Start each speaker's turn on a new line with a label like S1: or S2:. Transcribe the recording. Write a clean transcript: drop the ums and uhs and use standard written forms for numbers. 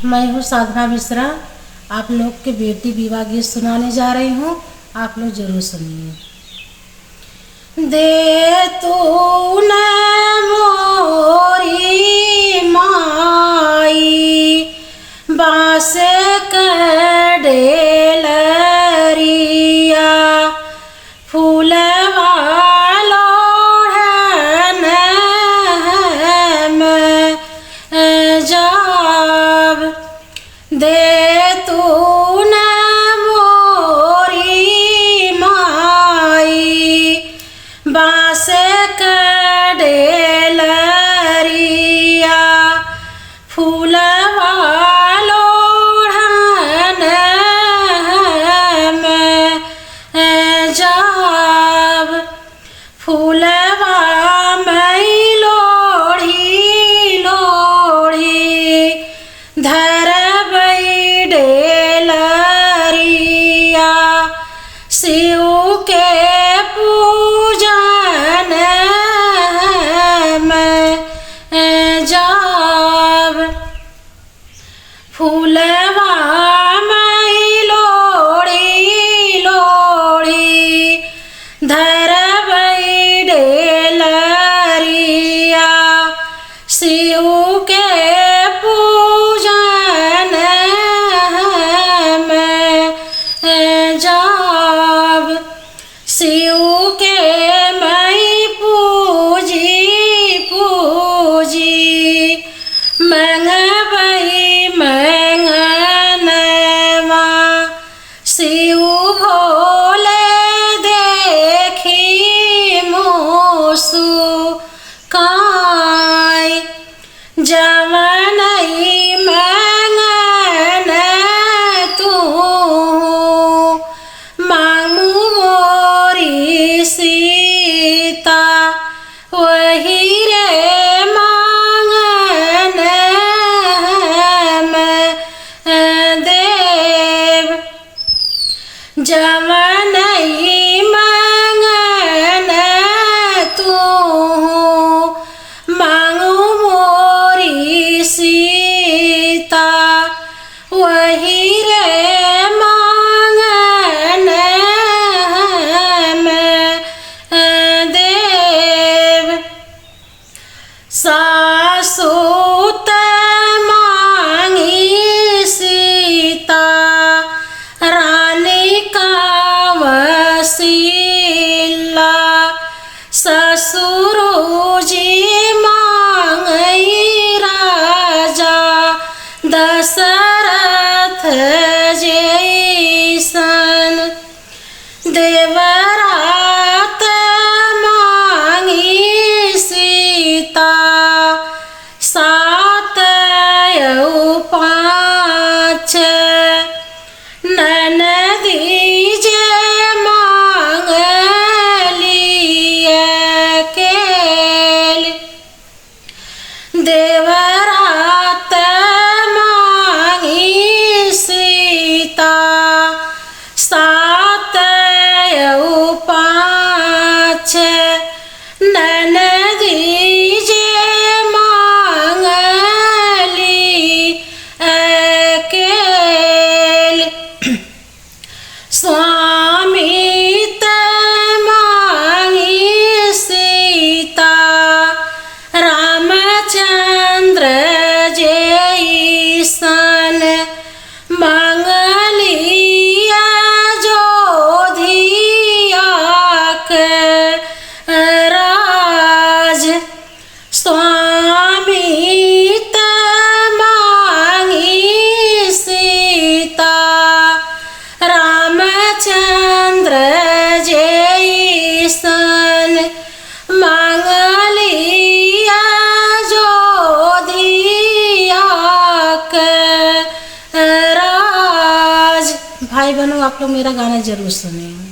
S1: मैं हूँ साधना मिश्रा। आप लोग के बेटी विवाह गीत सुनाने जा रही हूँ, आप लोग जरूर सुनिए। दे तू न मोरी माई बाँस कडेलरिया फूलवा लोढ़न में जाब। दे तू न मोरी माई बाँस कडेलरिया फूलवा लोढ़न में जाब। फूलवा मई लोढ़ी लोढ़ी धरबई डेलरिया शिव के पूजन में जाब। फूलवा मई लोढ़ी लोढ़ी धरबई डेलरिया शिव के पूजन में जाब। शिव के मई पूजी पूजी मंगबई मंगनवा शिव भोले देखी मुस्काई। जवनई मंगन तू मांगू मोरी सीता वही रे मांगन में देव। जवनई मंगन तू मांगू मोरी सीता वही रे मांगन में देव। सासुत मांगी सीता रानी का वसीला ससुर जी मांगई राजा दशरथ जैसन। देवरात मांगी सीता सात पाँच ननदी जे मांगलिए केल। देवरात मांगी सीता सात पाँच ननदी जे मांगली केल। स्वामी ते मांगी सीता रामचंद्र जैसन मांगलिया जोधिया के राज। स्वामी ते मांगी सीता रामचंद्र जैसन मांगलिया जोधिया के राज। भाई बहनों, आप लोग मेरा गाना जरूर सुनें।